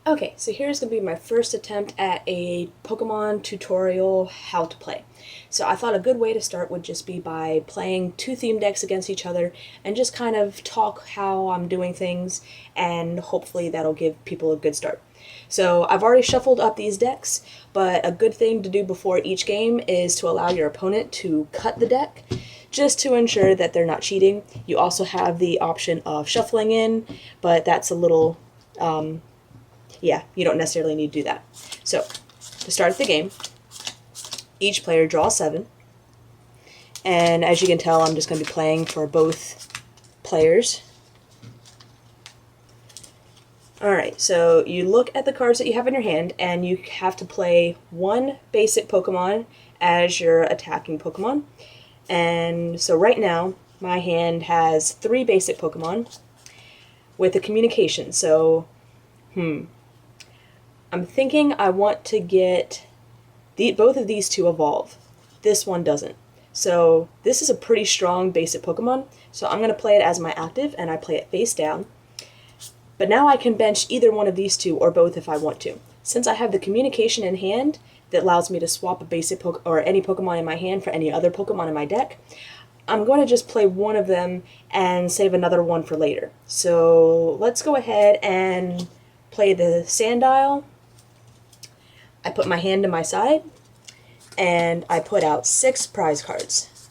Okay, so here's going to be my first attempt at a Pokemon tutorial how to play. So I thought a good way to start would just be by playing two theme decks against each other and just kind of talk how I'm doing things, and hopefully that'll give people a good start. So I've already shuffled up these decks, but a good thing to do before each game is to allow your opponent to cut the deck just to ensure that they're not cheating. You also have the option of shuffling in, but that's a little yeah, you don't necessarily need to do that. So, to start the game, each player draws 7. And as you can tell, I'm just going to be playing for both players. Alright, so you look at the cards that you have in your hand, and you have to play one basic Pokemon as your attacking Pokemon. And so right now, my hand has 3 basic Pokemon with a communication. So, I'm thinking I want to get both of these to evolve. This one doesn't. So this is a pretty strong basic Pokemon, so I'm going to play it as my active, and I play it face down. But now I can bench either one of these two, or both if I want to. Since I have the communication in hand that allows me to swap a basic or any Pokemon in my hand for any other Pokemon in my deck, I'm going to just play one of them and save another one for later. So let's go ahead and play the Sandile. I put my hand to my side, and I put out 6 prize cards.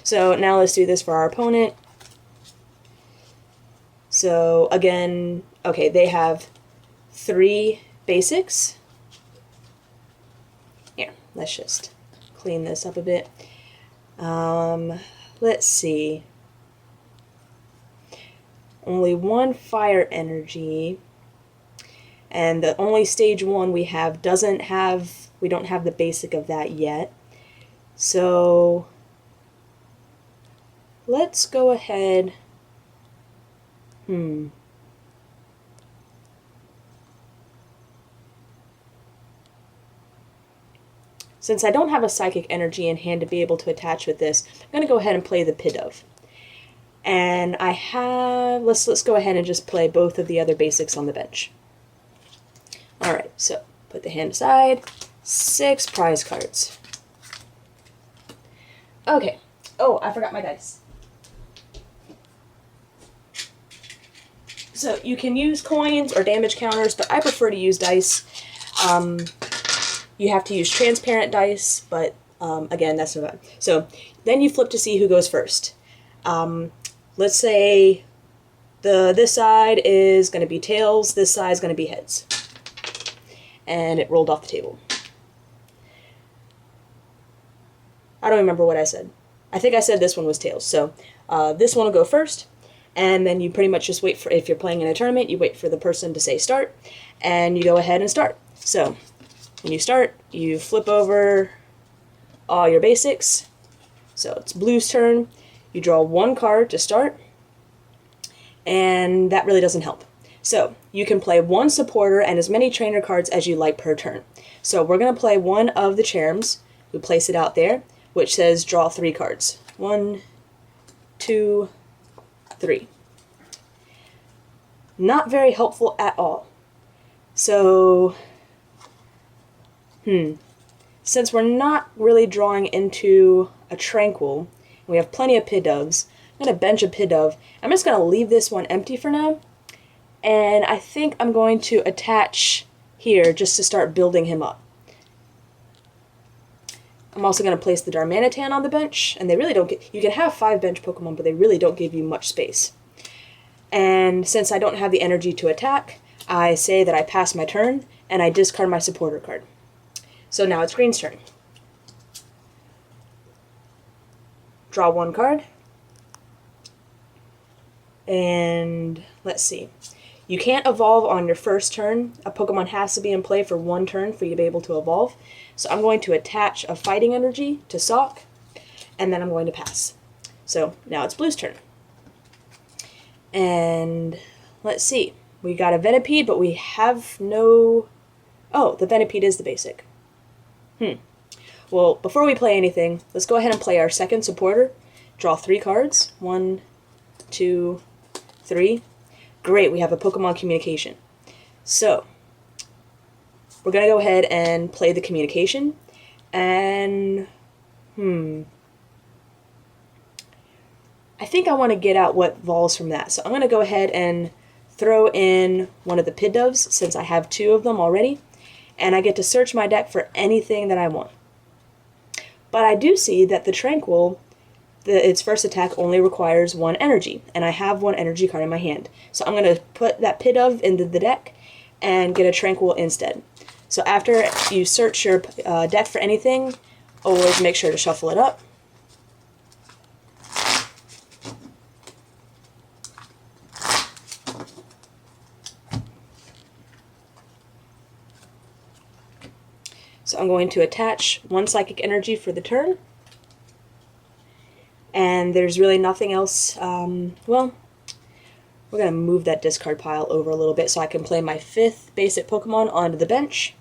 So now let's do this for our opponent. So again, okay, they have 3 basics. Here, let's just clean this up a bit. Let's see. Only 1 fire energy. And the only stage 1 we have we don't have the basic of that yet. So let's go ahead. Since I don't have a psychic energy in hand to be able to attach with this, I'm going to go ahead and play the Pidove. And I have, let's go ahead and just play both of the other basics on the bench. Alright, so put the hand aside, 6 prize cards. Okay. Oh, I forgot my dice. So you can use coins or damage counters, but I prefer to use dice. You have to use transparent dice, but again, that's not bad. So then you flip to see who goes first. Let's say this side is going to be tails, this side is going to be heads. And it rolled off the table. I don't remember what I said. I think I said this one was tails. So this one will go first, and then you pretty much just wait for, if you're playing in a tournament, you wait for the person to say start, and you go ahead and start. So when you start, you flip over all your basics. So it's Blue's turn. You draw 1 card to start, and that really doesn't help. So you can play 1 supporter and as many trainer cards as you like per turn. So we're going to play one of the Charms. We place it out there, which says draw 3 cards. 1, 2, 3. Not very helpful at all. So, since we're not really drawing into a Tranquil, we have plenty of Pidoves, I'm going to bench a Pidove. I'm just going to leave this one empty for now. And I think I'm going to attach here just to start building him up. I'm also going to place the Darmanitan on the bench, and they really don't you can have 5 bench Pokemon, but they really don't give you much space. And since I don't have the energy to attack, I say that I pass my turn, and I discard my supporter card. So now it's Green's turn. Draw 1 card. And let's see. You can't evolve on your first turn. A Pokemon has to be in play for 1 turn for you to be able to evolve. So I'm going to attach a fighting energy to Sawk, and then I'm going to pass. So now it's Blue's turn. And let's see. We got a Venipede, but we have no... Oh, the Venipede is the basic. Well, before we play anything, let's go ahead and play our second supporter. Draw 3 cards. 1, 2, 3. Great, we have a Pokemon communication. So, we're going to go ahead and play the communication. And, I think I want to get out what evolves from that. So I'm going to go ahead and throw in one of the Piddoves, since I have 2 of them already. And I get to search my deck for anything that I want. But I do see that the Tranquil, its first attack only requires 1 energy, and I have 1 energy card in my hand. So I'm going to put that Pidove into the deck and get a Tranquil instead. So after you search your deck for anything, always make sure to shuffle it up. So I'm going to attach 1 psychic energy for the turn. And there's really nothing else. Well, we're going to move that discard pile over a little bit so I can play my 5th basic Pokemon onto the bench.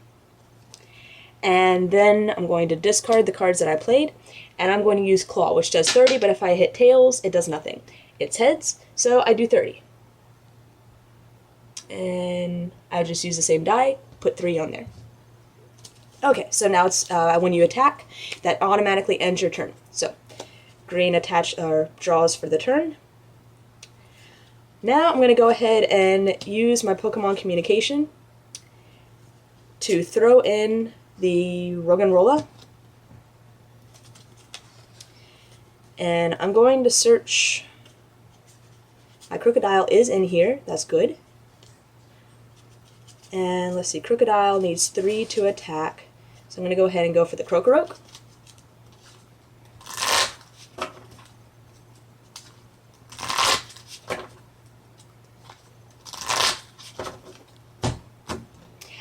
And then I'm going to discard the cards that I played, and I'm going to use Claw, which does 30, but if I hit Tails, it does nothing. It's Heads, so I do 30. And I just use the same die, put 3 on there. Okay, so now it's when you attack, that automatically ends your turn. So, green draws for the turn. Now I'm going to go ahead and use my Pokemon Communication to throw in the Roggenrola. And I'm going to search. My Krookodile is in here, that's good. And let's see, Krookodile needs 3 to attack. So I'm going to go ahead and go for the Krokorok.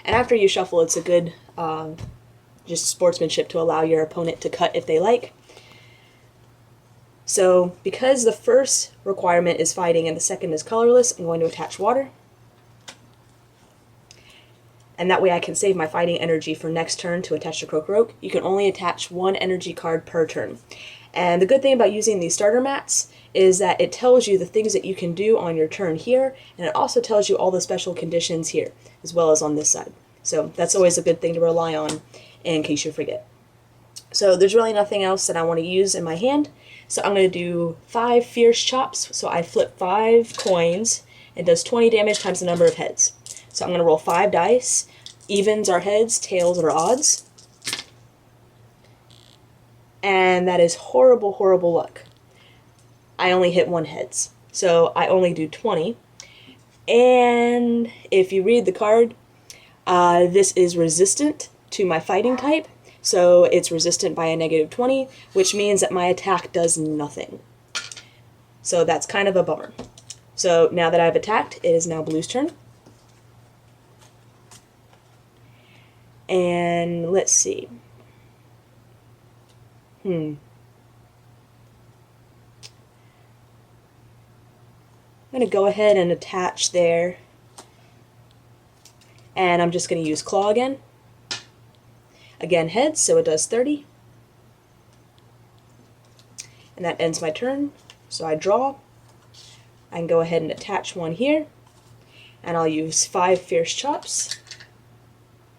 And after you shuffle, it's a good just sportsmanship to allow your opponent to cut if they like. So because the first requirement is fighting and the second is colorless, I'm going to attach water. And that way I can save my fighting energy for next turn to attach to Krokorok. You can only attach 1 energy card per turn. And the good thing about using these starter mats is that it tells you the things that you can do on your turn here, and it also tells you all the special conditions here, as well as on this side. So that's always a good thing to rely on in case you forget. So there's really nothing else that I want to use in my hand. So I'm going to do 5 Fierce Chops. So I flip 5 coins. It does 20 damage times the number of heads. So I'm going to roll 5 dice. Evens are heads, tails are odds. And that is horrible, horrible luck. I only hit 1 heads. So I only do 20. And if you read the card, this is resistant to my fighting type. So it's resistant by a -20, which means that my attack does nothing. So that's kind of a bummer. So now that I've attacked, it is now Blue's turn. And let's see. I'm going to go ahead and attach there. And I'm just going to use Claw again. Again, heads, so it does 30. And that ends my turn. So I draw. I can go ahead and attach 1 here. And I'll use 5 Fierce Chops.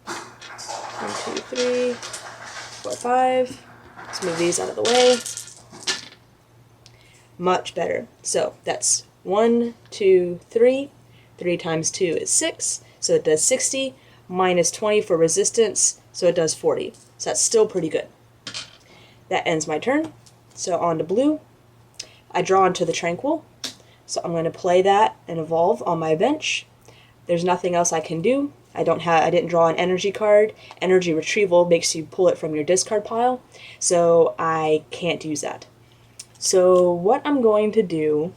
1, 2, 3, 4, 5. Let's move these out of the way. Much better. So that's 1, 2, 3. 3 times 2 is 6. So it does 60. Minus 20 for resistance. So it does 40. So that's still pretty good. That ends my turn. So on to Blue. I draw into the Tranquil. So I'm going to play that and evolve on my bench. There's nothing else I can do. I didn't draw an energy card. Energy retrieval makes you pull it from your discard pile. So I can't use that. So what I'm going to do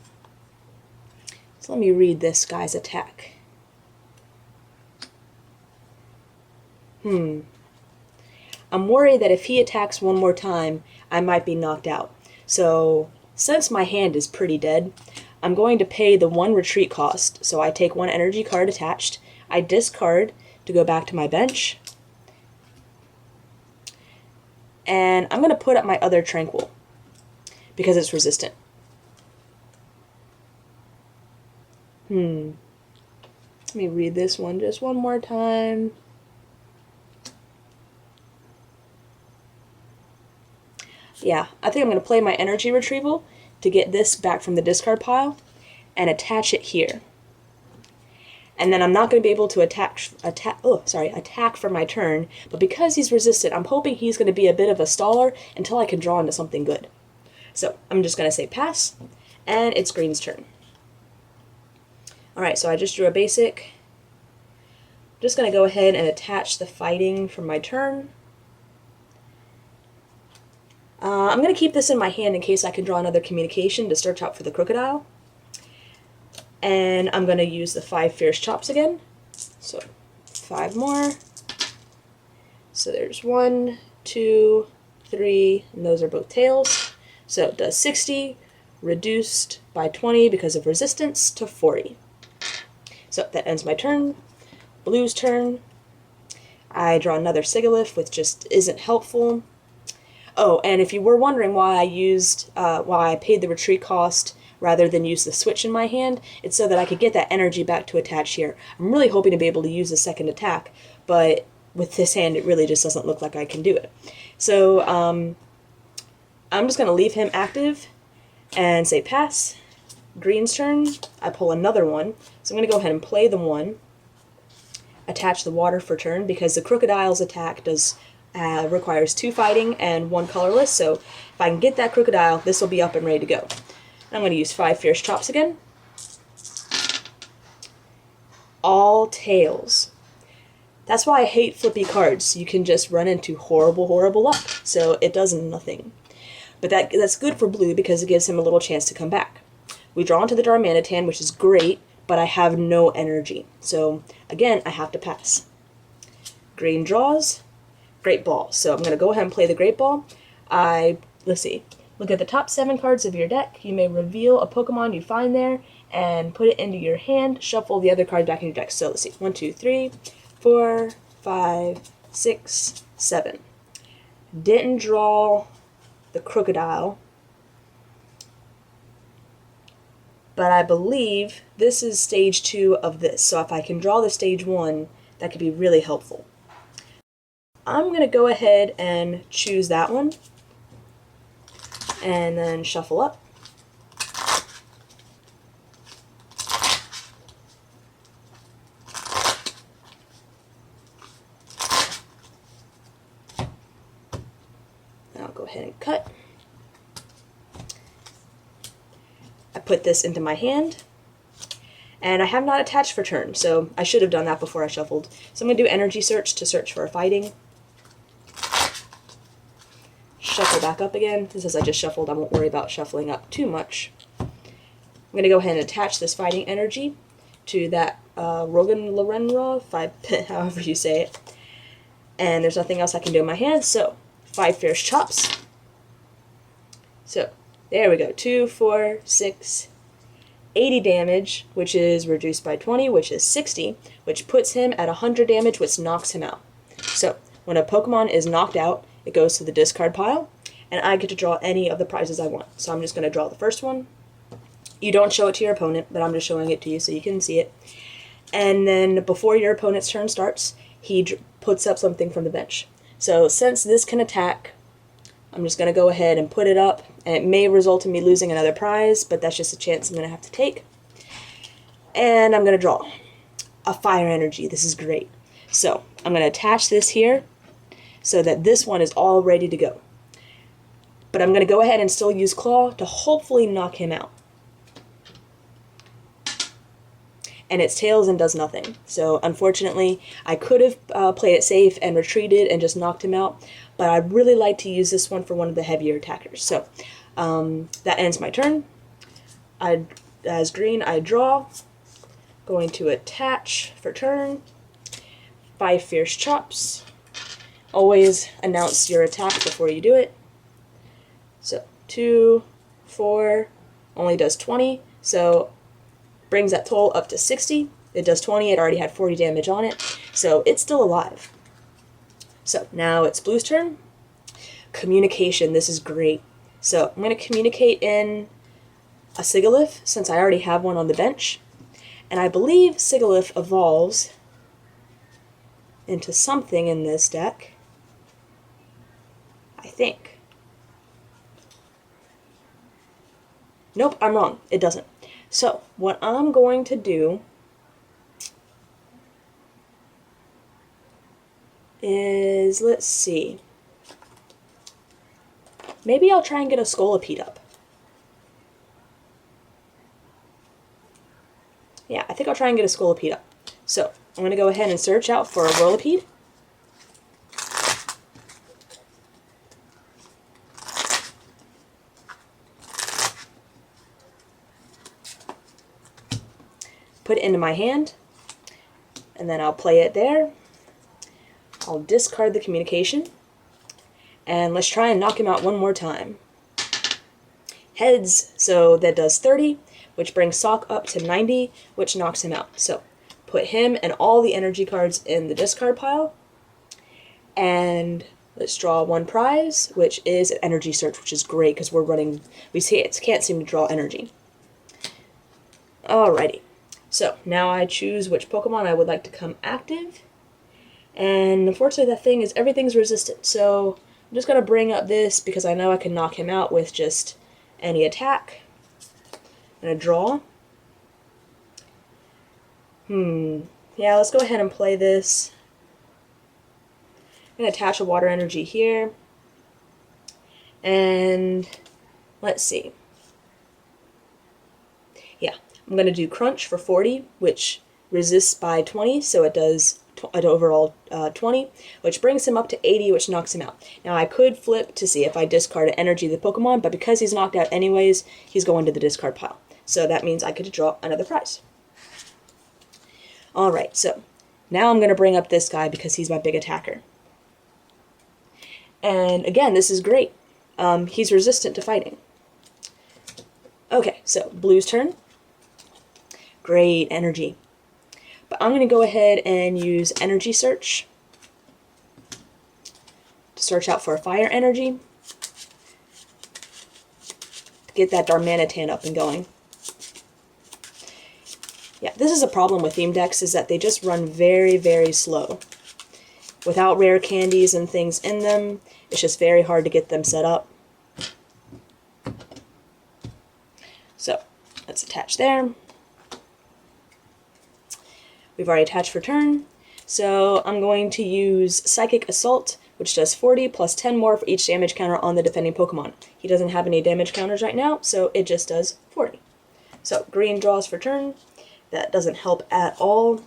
is let me read this guy's attack. I'm worried that if he attacks 1 more time, I might be knocked out. So, since my hand is pretty dead, I'm going to pay the 1 retreat cost. So I take 1 energy card attached. I discard to go back to my bench. And I'm going to put up my other Tranquil because it's resistant. Let me read this one just one more time. Yeah, I think I'm going to play my energy retrieval to get this back from the discard pile and attach it here. And then I'm not going to be able to attack for my turn, but because he's resistant, I'm hoping he's going to be a bit of a staller until I can draw into something good. So I'm just going to say pass, and it's green's turn. Alright, so I just drew a basic. I'm just going to go ahead and attach the fighting for my turn. I'm going to keep this in my hand in case I can draw another communication to search out for the crocodile. And I'm going to use the 5 fierce chops again. So 5 more. So there's 1, 2, 3, and those are both tails. So it does 60, reduced by 20 because of resistance to 40. So that ends my turn. Blue's turn. I draw another Sigilyph, which just isn't helpful. Oh, and if you were wondering why I paid the retreat cost rather than use the switch in my hand, it's so that I could get that energy back to attach here. I'm really hoping to be able to use the second attack, but with this hand it really just doesn't look like I can do it. So I'm just going to leave him active and say pass. Green's turn. I pull another one, so I'm going to go ahead and play the 1, attach the water for turn, because the crocodile's attack requires 2 fighting and 1 colorless, so if I can get that crocodile, this will be up and ready to go. I'm going to use 5 fierce chops again. All tails. That's why I hate flippy cards. You can just run into horrible, horrible luck, so it does nothing. But that's good for blue because it gives him a little chance to come back. We draw into the Darmanitan, which is great, but I have no energy, so again, I have to pass. Green draws. Great Ball. So I'm going to go ahead and play the Great Ball. Let's see. Look at the top 7 cards of your deck. You may reveal a Pokemon you find there and put it into your hand. Shuffle the other cards back in your deck. So let's see. 1, 2, 3, 4, 5, 6, 7. Didn't draw the crocodile, but I believe this is stage 2 of this. So if I can draw the stage 1, that could be really helpful. I'm going to go ahead and choose that one, and then shuffle up. I'll go ahead and cut. I put this into my hand, and I have not attached for turn, so I should have done that before I shuffled. So I'm going to do energy search to search for a fighting. Shuffle back up again. Since I just shuffled, I won't worry about shuffling up too much. I'm going to go ahead and attach this fighting energy to that Rogan Lorenra, however you say it. And there's nothing else I can do in my hand, so 5 fierce chops. So there we go. 2, 4, 6, 80 damage, which is reduced by 20, which is 60, which puts him at 100 damage, which knocks him out. So when a Pokemon is knocked out, it goes to the discard pile, and I get to draw any of the prizes I want. So I'm just going to draw the first one. You don't show it to your opponent, but I'm just showing it to you so you can see it. And then before your opponent's turn starts, he puts up something from the bench. So since this can attack, I'm just going to go ahead and put it up, and it may result in me losing another prize, but that's just a chance I'm going to have to take. And I'm going to draw a fire energy. This is great. So I'm going to attach this here so that this one is all ready to go. But I'm going to go ahead and still use Claw to hopefully knock him out. And it's tails and does nothing. So unfortunately, I could have played it safe and retreated and just knocked him out, but I'd really like to use this one for one of the heavier attackers. So that ends my turn. As green, I draw. Going to attach for turn. 5 fierce chops. Always announce your attack before you do it. So 2, 4, only does 20, so brings that total up to 60. It does 20, it already had 40 damage on it, so it's still alive. So now it's Blue's turn. Communication, this is great. So I'm going to communicate in a Sigilyph, since I already have one on the bench, And I believe Sigilyph evolves into something in this deck. I think. Nope, I'm wrong. It doesn't. So, what I'm going to do is, let's see. Maybe I'll try and get a Scolipede up. Yeah, I think I'll try and get a Scolipede up. So, I'm going to go ahead and search out for a Whirlipede. Put it into my hand, and then I'll play it there. I'll discard the communication, and let's try and knock him out one more time. Heads, so that does 30, which brings Sawk up to 90, which knocks him out. So put him and all the energy cards in the discard pile, and let's draw one prize, which is an energy search, which is great because we can't seem to draw energy. Alrighty. So, now I choose which Pokemon I would like to come active. And unfortunately everything's resistant. So, I'm just going to bring up this because I know I can knock him out with just any attack. I'm going to draw. Yeah, let's go ahead and play this. I'm going to attach a water energy here. And let's see. Yeah, I'm going to do Crunch for 40, which resists by 20, so it does an overall 20, which brings him up to 80, which knocks him out. Now I could flip to see if I discard an energy of the Pokemon, but because he's knocked out anyways, he's going to the discard pile. So that means I could draw another prize. Alright, so now I'm going to bring up this guy because he's my big attacker. And again, this is great. He's resistant to fighting. Okay, so Blue's turn. Great energy. But I'm going to go ahead and use Energy Search to search out for a fire energy to get that Darmanitan up and going. Yeah, this is a problem with theme decks, is that they just run very, very slow. Without rare candies and things in them, it's just very hard to get them set up. So, let's attach there. We've already attached for turn, so I'm going to use Psychic Assault, which does 40 plus 10 more for each damage counter on the defending Pokemon. He doesn't have any damage counters right now, so it just does 40. So green draws for turn. That doesn't help at all.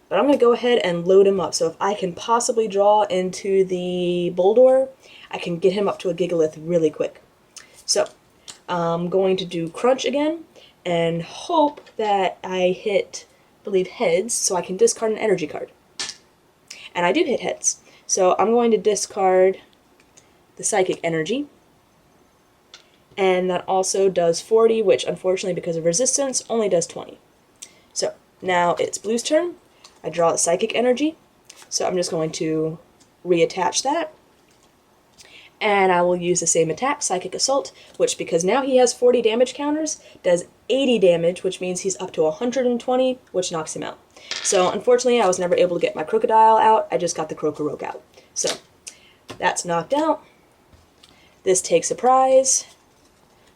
But I'm going to go ahead and load him up, so if I can possibly draw into the Boldore, I can get him up to a Gigalith really quick. So I'm going to do Crunch again, and hope that I hit, I believe, Heads, so I can discard an energy card. And I do hit Heads. So I'm going to discard the Psychic Energy. And that also does 40, which unfortunately, because of resistance, only does 20. So now it's Blue's turn. I draw the Psychic Energy. So I'm just going to reattach that. And I will use the same attack, Psychic Assault, which, because now he has 40 damage counters, does 80 damage, which means he's up to 120, which knocks him out. So unfortunately, I was never able to get my Crocodile out. I just got the Crocoroke out. So that's knocked out. This takes a prize,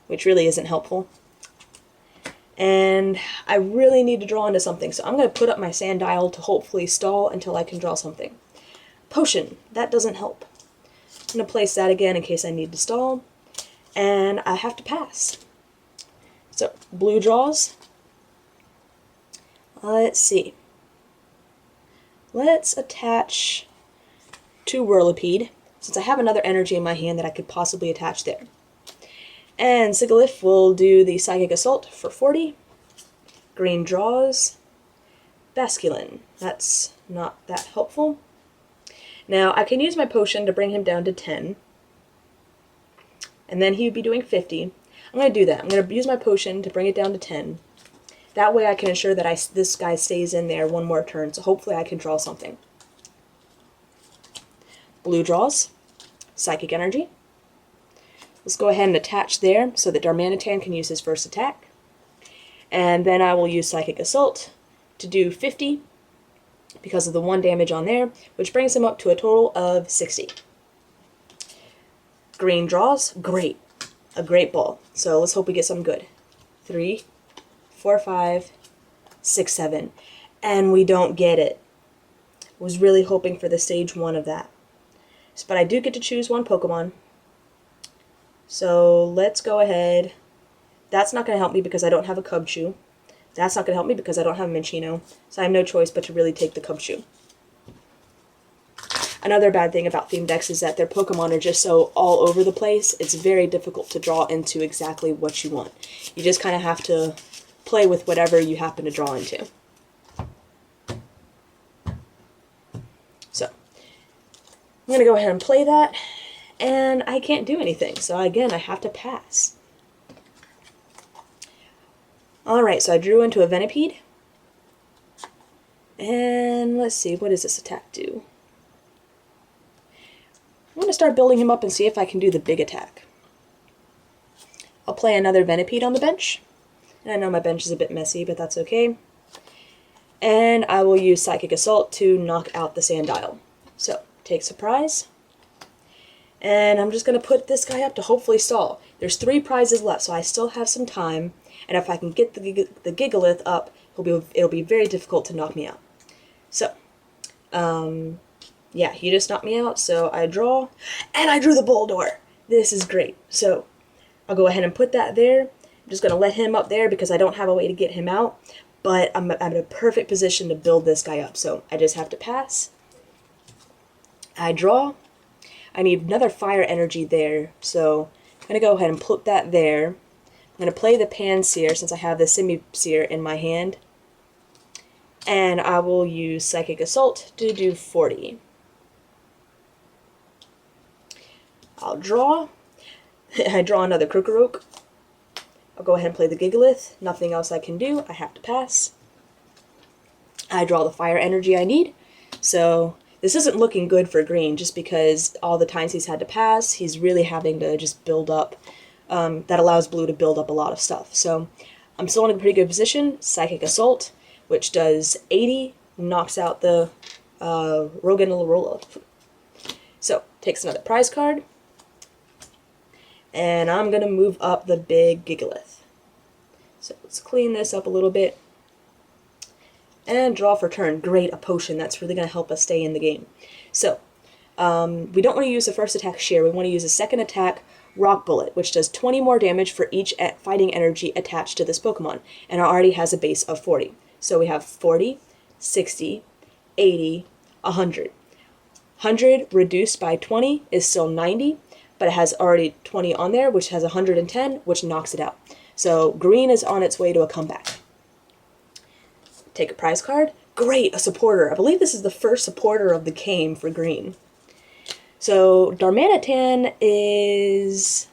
which really isn't helpful. And I really need to draw into something, so I'm going to put up my Sandile to hopefully stall until I can draw something. Potion, that doesn't help. I'm going to place that again in case I need to stall. And I have to pass. So, Blue draws. Let's see. Let's attach to Whirlipede, since I have another energy in my hand that I could possibly attach there. And Sigilyph will do the Psychic Assault for 40. Green draws. Basculin. That's not that helpful. Now, I can use my potion to bring him down to 10. And then he would be doing 50. I'm going to do that. I'm going to use my potion to bring it down to 10. That way I can ensure that this guy stays in there one more turn, so hopefully I can draw something. Blue draws. Psychic Energy. Let's go ahead and attach there so that Darmanitan can use his first attack. And then I will use Psychic Assault to do 50 because of the 1 damage on there, which brings him up to a total of 60. Green draws, great. A great ball. So let's hope we get something good. 3, 4, 5, 6, 7. And we don't get it. Was really hoping for the stage 1 of that. But I do get to choose 1 Pokemon. So let's go ahead. That's not going to help me because I don't have a Cubchoo. That's not going to help me because I don't have a Minccino. So I have no choice but to really take the Cubchoo. Another bad thing about theme decks is that their Pokemon are just so all over the place. It's very difficult to draw into exactly what you want. You just kind of have to play with whatever you happen to draw into. So, I'm going to go ahead and play that, and I can't do anything. So again, I have to pass. Alright, so I drew into a Venipede. And let's see, what does this attack do? I'm going to start building him up and see if I can do the big attack. I'll play another Venipede on the bench. And I know my bench is a bit messy, but that's okay. And I will use Psychic Assault to knock out the Sandile. So, take Surprise. And I'm just going to put this guy up to hopefully stall. There's 3 prizes left, so I still have some time. And if I can get the Gigalith up, it'll be very difficult to knock me out. So, yeah, he just knocked me out, so I draw. And I drew the Boldore! This is great. So, I'll go ahead and put that there. I'm just going to let him up there because I don't have a way to get him out. But I'm in a perfect position to build this guy up. So, I just have to pass. I draw. I need another Fire Energy there, so I'm going to go ahead and put that there. I'm going to play the Pansear since I have the Simisear in my hand. And I will use Psychic Assault to do 40. I'll draw. I draw another Krokorok. I'll go ahead and play the Gigalith. Nothing else I can do. I have to pass. I draw the Fire Energy I need. So this isn't looking good for green just because all the times he's had to pass, he's really having to just build up. That allows blue to build up a lot of stuff. So I'm still in a pretty good position. Psychic Assault, which does 80, knocks out the Roggenrola. So, takes another prize card. And I'm going to move up the big Gigalith. So let's clean this up a little bit. And draw for turn. Great, a potion. That's really going to help us stay in the game. So, we don't want to use the first attack Sheer. We want to use the second attack Rock Bullet, which does 20 more damage for each fighting energy attached to this Pokemon. And it already has a base of 40. So we have 40, 60, 80, 100. 100 reduced by 20 is still 90, but it has already 20 on there, which has 110, which knocks it out. So green is on its way to a comeback. Take a prize card. Great, a supporter. I believe this is the first supporter of the game for green. So Darmanitan is...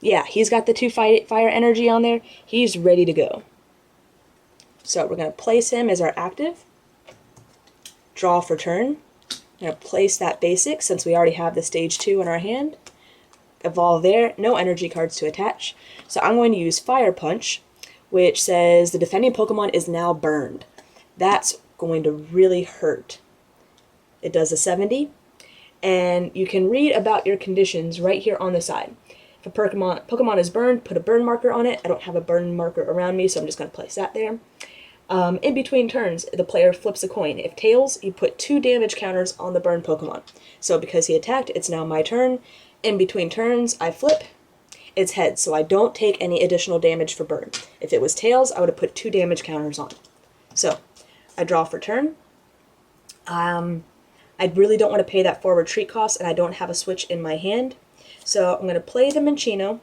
yeah, he's got the 2 fire energy on there. He's ready to go. So we're going to place him as our active. Draw for turn. I'm going to place that basic since we already have the stage 2 in our hand. Evolve there. No energy cards to attach. So I'm going to use Fire Punch, which says the defending Pokemon is now burned. That's going to really hurt. It does a 70. And you can read about your conditions right here on the side. If a Pokemon is burned, put a burn marker on it. I don't have a burn marker around me, so I'm just going to place that there. In between turns, the player flips a coin. If tails, you put 2 damage counters on the burn Pokemon. So because he attacked, it's now my turn. In between turns, I flip. It's heads, so I don't take any additional damage for burn. If it was tails, I would have put 2 damage counters on. So, I draw for turn. I really don't want to pay that 4 retreat cost, and I don't have a switch in my hand. So I'm going to play the Minccino.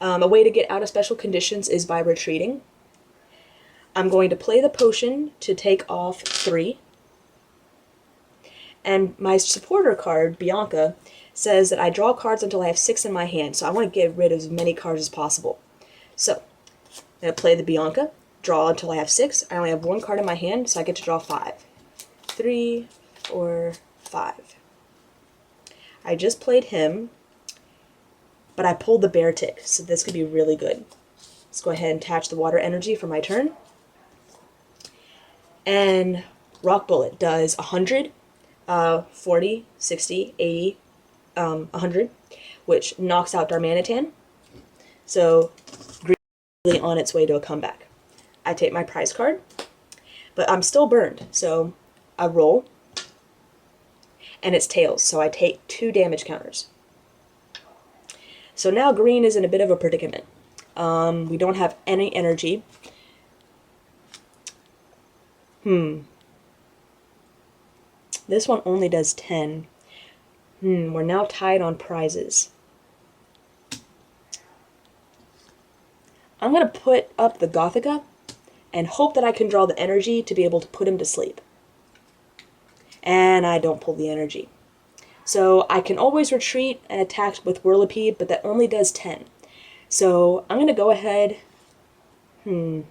A way to get out of special conditions is by retreating. I'm going to play the potion to take off 3. And my supporter card, Bianca, says that I draw cards until I have 6 in my hand, so I want to get rid of as many cards as possible. So, I'm going to play the Bianca, draw until I have 6. I only have 1 card in my hand, so I get to draw 5. 3, 4, 5. I just played him, but I pulled the Beartic, so this could be really good. Let's go ahead and attach the water energy for my turn. And Rock Bullet does 100, 40, 60, 80, 100, which knocks out Darmanitan. So green is really on its way to a comeback. I take my prize card, but I'm still burned, so I roll, and it's tails, so I take 2 damage counters. So now green is in a bit of a predicament. We don't have any energy. This one only does 10. We're now tied on prizes. I'm going to put up the Gothika and hope that I can draw the energy to be able to put him to sleep. And I don't pull the energy. So I can always retreat and attack with Whirlipede, but that only does 10. So I'm going to go ahead. I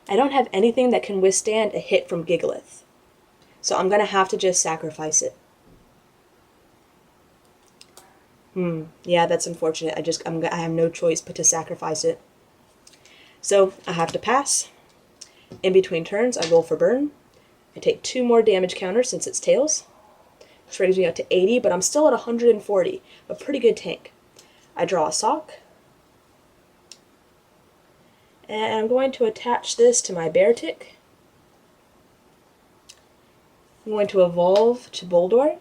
don't have anything that can withstand a hit from Gigalith. So I'm going to have to just sacrifice it. Yeah, that's unfortunate. I have no choice but to sacrifice it. So I have to pass. In between turns, I roll for burn. I take 2 more damage counters since it's tails, which brings me up to 80, but I'm still at 140, a pretty good tank. I draw a sock, and I'm going to attach this to my Beartic. I'm going to evolve to Boldore,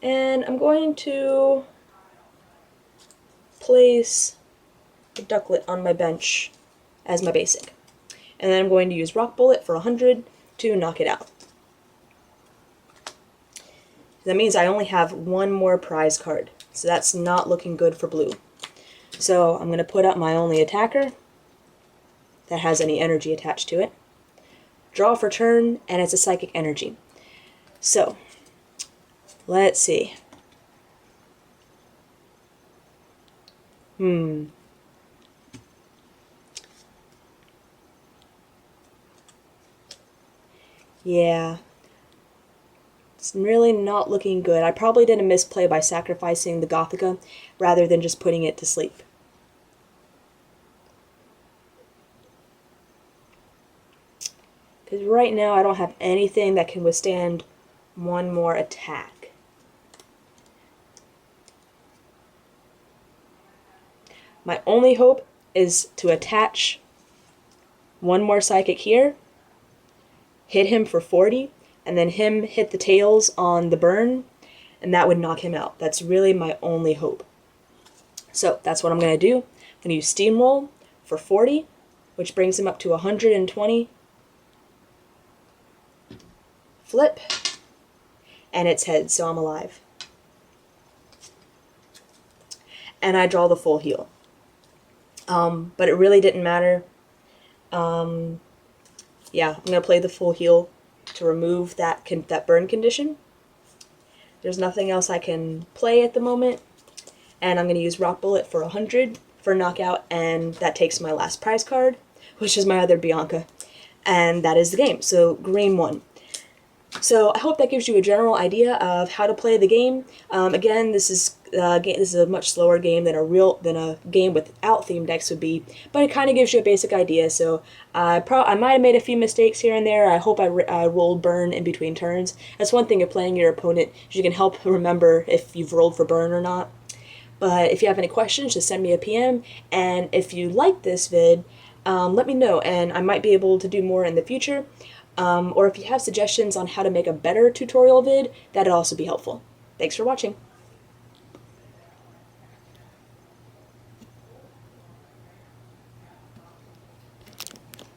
and I'm going to place a Ducklet on my bench as my basic. And then I'm going to use Rock Bullet for 100 to knock it out. That means I only have 1 more prize card, so that's not looking good for blue. So I'm going to put up my only attacker that has any energy attached to it. Draw for turn, and it's a Psychic Energy. So, let's see. Yeah. It's really not looking good. I probably did a misplay by sacrificing the Gothika rather than just putting it to sleep. Because right now I don't have anything that can withstand 1 more attack. My only hope is to attach 1 more Psychic here, hit him for 40, and then him hit the tails on the burn, and that would knock him out. That's really my only hope. So that's what I'm going to do. I'm going to use Steamroll for 40, which brings him up to 120. Flip, and it's head, so I'm alive. And I draw the full heal. But it really didn't matter. Yeah, I'm going to play the full heal to remove that burn condition. There's nothing else I can play at the moment. And I'm going to use Rock Bullet for 100 for knockout, and that takes my last prize card, which is my other Bianca. And that is the game. So green won. So I hope that gives you a general idea of how to play the game. Again, this is a much slower game than a game without theme decks would be, but it kind of gives you a basic idea. So I might have made a few mistakes here and there. I hope I rolled burn in between turns. That's one thing of playing your opponent, is you can help remember if you've rolled for burn or not. But if you have any questions, just send me a PM. And if you like this vid, let me know, and I might be able to do more in the future. Or if you have suggestions on how to make a better tutorial vid, that'd also be helpful. Thanks for watching.